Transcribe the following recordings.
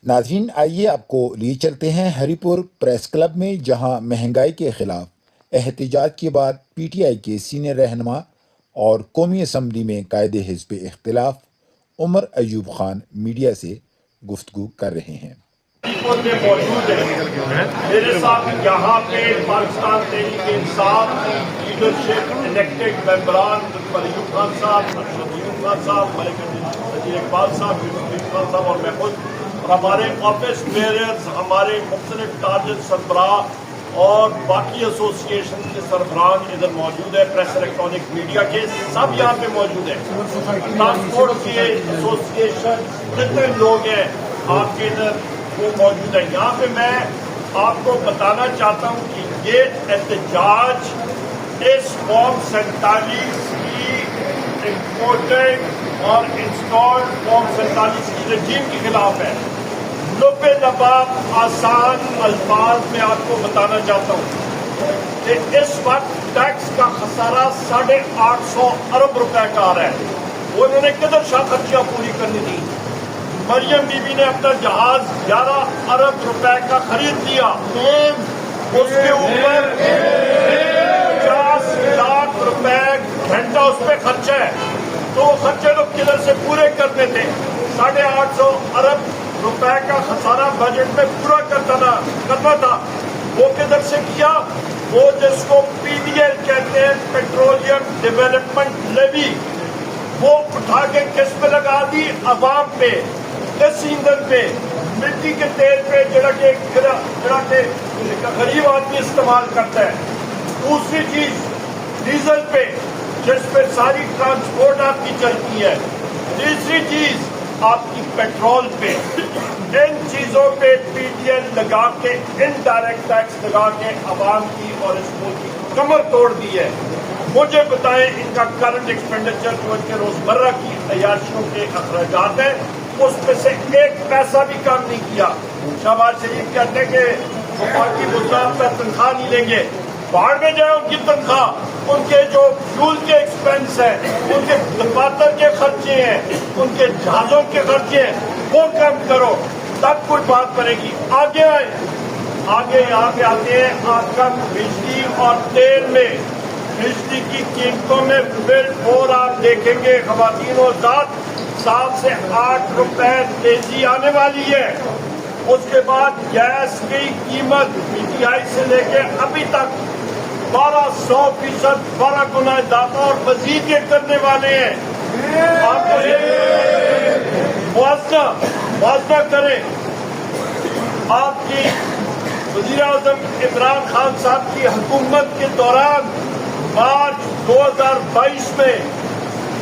ناظرین آئیے آپ کو لیے چلتے ہیں ہری پور پریس کلب میں، جہاں مہنگائی کے خلاف احتجاج کے بعد پی ٹی آئی کے سینئر رہنما اور قومی اسمبلی میں قائد حزب اختلاف عمر ایوب خان میڈیا سے گفتگو کر رہے ہیں۔ میں موجود ہے میرے ساتھ یہاں پہ پاکستان تحریک انصاف کی لیڈرشپ الیکٹڈ ممبران ایوب خان صاحب، ایوب خان صاحب، ملک وزیر اقبال صاحب، یوسف خان صاحب اور میں خود، اور ہمارے آفس بیئرز، ہمارے مختلف ٹارجٹ سربراہ اور باقی ایسوسیشن کے سربراہ ادھر موجود ہے، پریس الیکٹرانک میڈیا کے سب یہاں پہ موجود ہیں، ٹرانسپورٹ کے ایسوسیشن جتنے لوگ ہیں آپ کے ادھر وہ موجود ہے۔ یہاں پہ میں آپ کو بتانا چاہتا ہوں کہ یہ احتجاج اس فارم 47 کی امپورٹڈ اور انسٹالڈ فارم 47 کی رجیم کے خلاف ہے۔ لبے لباب آسان الفاظ میں آپ کو بتانا چاہتا ہوں کہ اس وقت ٹیکس کا خسارہ 850 ارب روپے کا آ رہا ہے۔ وہ انہوں نے کدھر شاہ خرچیاں پوری کرنی تھی؟ مریم بی بی نے اپنا جہاز 11 ارب روپے کا خرید لیا، اس کے اوپر 50 لاکھ روپے گھنٹہ اس پہ خرچہ ہے، تو وہ خرچے لوگ کدھر سے پورے کرنے تھے؟ 850 ارب روپے کا خسارہ بجٹ میں پورا کرنا تھا، وہ کدھر سے کیا؟ وہ جس کو پی ڈی ایل کہتے ہیں، پیٹرولیم ڈیولپمنٹ لیوی، وہ اٹھا کے کس پہ لگا دی؟ عوام پہ، اس ایندھن پہ، مٹی کے تیل پہ، جڑا کہ غریب آدمی استعمال کرتا ہے۔ دوسری چیز ڈیزل پہ، جس پہ ساری ٹرانسپورٹ آپ کی چلتی ہے۔ تیسری چیز آپ کی پیٹرول پہ۔ ان چیزوں پہ پی ڈی ایل لگا کے، انڈائریکٹ ٹیکس لگا کے عوام کی اور اس ملک کی کمر توڑ دی ہے۔ مجھے بتائیں ان کا کرنٹ ایکسپینڈیچر جو ان کے روزمرہ کی عیاشیوں کے اخراجات ہیں، اس میں سے ایک پیسہ بھی کم نہیں کیا۔ شہباز شریف کہتے ہیں کہ وہ باقی مزدور پر تنخواہ نہیں لیں گے، باہر میں جائے ان کی تنخواہ، ان کے جو فیول کے ایکسپینس ہیں، ان کے دفاتر کے خرچے ہیں، ان کے جہازوں کے خرچے ہیں، وہ کم کرو، تب کوئی بات کرے گی۔ آگے آئے، آگے یہاں پہ آتے ہیں، آپ کا بجلی اور تیل میں، بجلی کی قیمتوں میں بالفور آپ دیکھیں گے خواتین و ذات 7 سے 8 روپے تیزی آنے والی ہے۔ اس کے بعد گیس کی قیمت پی ٹی آئی سے لے کے ابھی تک 1200% 12 گنا اضافہ اور مزید یہ کرنے والے ہیں۔ آپ کو موازنہ کریں، آپ کی وزیر اعظم عمران خان صاحب کی حکومت کے دوران مارچ 2022 میں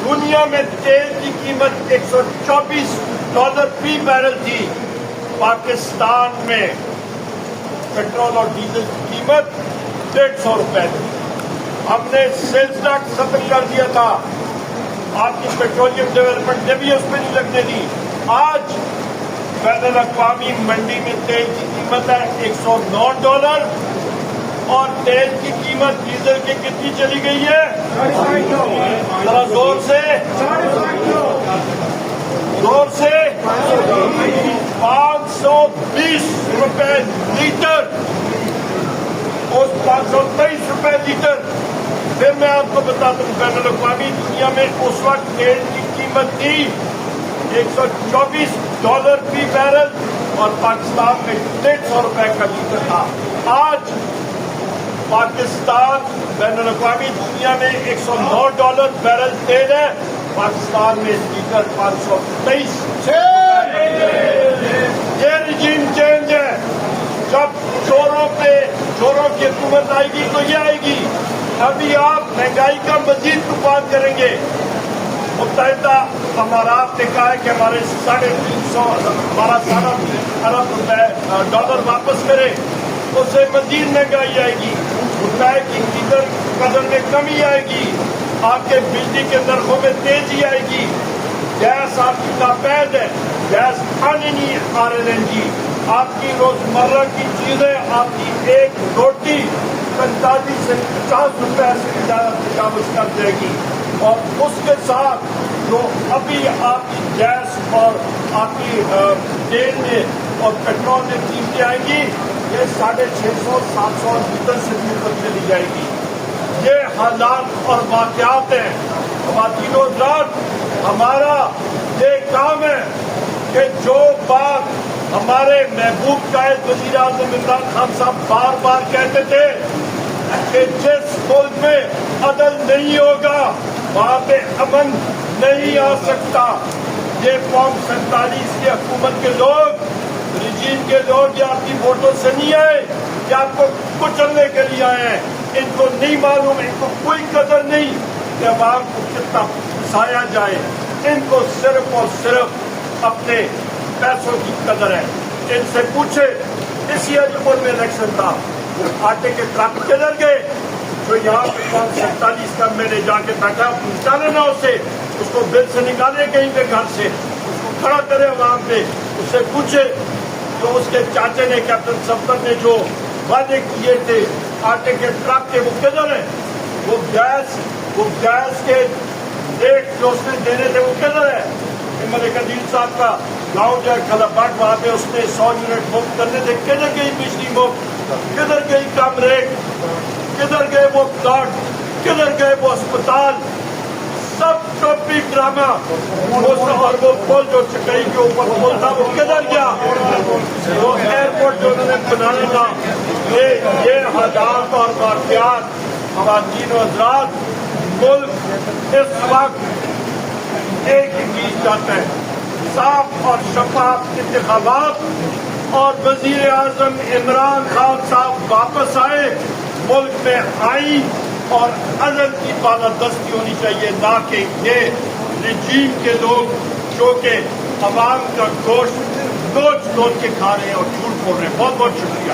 دنیا میں تیل کی قیمت $124 فی بیرل تھی، پاکستان میں پیٹرول اور ڈیزل کی قیمت 150 روپے تھی۔ ہم نے سیلز ٹیکس ختم کر دیا تھا، آپ کی پیٹرولیم ڈیولپمنٹ نے بھی اس پہ نہیں لگنے دی۔ آج بین الاقوامی منڈی میں تیل کی قیمت ہے $109 اور تیل کی قیمت ڈیزل کی کتنی چلی گئی ہے؟ ذرا زور سے 520 روپے لیٹر، اس 523 روپے لیٹر۔ پھر میں آپ کو بتاتا ہوں بین الاقوامی دنیا میں اس وقت تیل کی قیمت تھی $124 فی بیرل اور پاکستان میں 150 روپے کا لیٹر تھا۔ آج پاکستان بین الاقوامی دنیا میں $109 بیرل تیل ہے، پاکستان میں لیٹر 523۔ یہ رجیم چینج ہے۔ جب چوروں کی حکومت آئے گی تو یہ آئے گی۔ ابھی آپ مہنگائی کا مزید طوفان کریں گے۔ متحدہ امارات نے کہا ہے کہ ہمارے 350 ارب ڈالر واپس کرے، اس سے مزید مہنگائی آئے گی، روپے کی قدر میں کمی آئے گی، آپ کے بجلی کے نرخوں میں تیزی آئے گی، گیس آپ کی ناپید ہے، گیس آنی نہیں RLNG، آپ کی روزمرہ کی چیزیں، آپ کی ایک روٹی 45 سے 50 روپے سے زیادہ تجاوز کر جائے گی، اور اس کے ساتھ جو ابھی آپ کی گیس اور آپ کی تیل میں اور پیٹرول میں قیمتیں آئیں گی، یہ 650-700 لیٹر سے بھی اوپر چلی جائے گی۔ یہ حالات اور واقعات ہیں۔ خواتین و حضرات، ہمارا یہ کام ہے کہ جو بات ہمارے محبوب قائد وزیر اعظم عمران خان صاحب بار بار کہتے تھے کہ جس ملک میں عدل نہیں ہوگا وہاں پہ امن نہیں آ سکتا۔ یہ قوم 47 کی حکومت کے لوگ، رجیم کے لوگ، یہ آپ کی ووٹوں سے نہیں آئے، یہ آپ کو کچلنے کے لیے آئے ہیں۔ ان کو نہیں معلوم، ان کو کوئی قدر نہیں کہ عوام کو کتنا پھنسایا جائے۔ ان کو صرف اور صرف اپنے پیسوں کی قدر ہے۔ ان سے پوچھے، اسی عجیب میں الیکشن تھا، آٹے کے ٹرک کدھر گئے؟ جو یہاں پہ قوم 47 کا میں نے جا کے بیٹھا، نکالے نا اسے، اس کو بل سے نکالے کہیں پہ گھر سے، اس کو کھڑا کرے عوام پہ، اس سے پوچھے تو اس کے چاچے نے، کیپٹن سفر نے جو وعدے کیے تھے آٹے کے ٹرک کے، وہ کدھر ہیں؟ وہ گیس کے ریٹ جو اس نے دینے تھے وہ کدھر ہے؟ ملک عدیل صاحب کا گاؤں جو ہے کھلاپاٹ، وہاں پہ اس نے 100 یونٹ مفت کرنے تھے، کدھر گئی بجلی مفت؟ کدھر گئی کم ریٹ؟ کدھر گئے وہ پلاٹ؟ کدھر گئے وہ اسپتال؟ سب ٹوپی ڈرامہ۔ اور وہ پل جو چکئی کے اوپر پل تھا وہ کدھر گیا؟ وہ ایئرپورٹ جو انہوں نے بنانا تھا۔ یہ حالات اور واقعات، خواتین و حضرات، ملک اس وقت ایک ہی چیز چاہتا ہے، صاف اور شفاف انتخابات، اور وزیر اعظم عمران خان صاحب واپس آئے، ملک میں آئین اور عدل کی بالادستی ہونی چاہیے، نہ کہ یہ رجیم کے لوگ جو کہ عوام کا گوشت نوچ نوچ کے کھا رہے ہیں اور جھوٹ بول رہے ہیں۔ بہت بہت شکریہ۔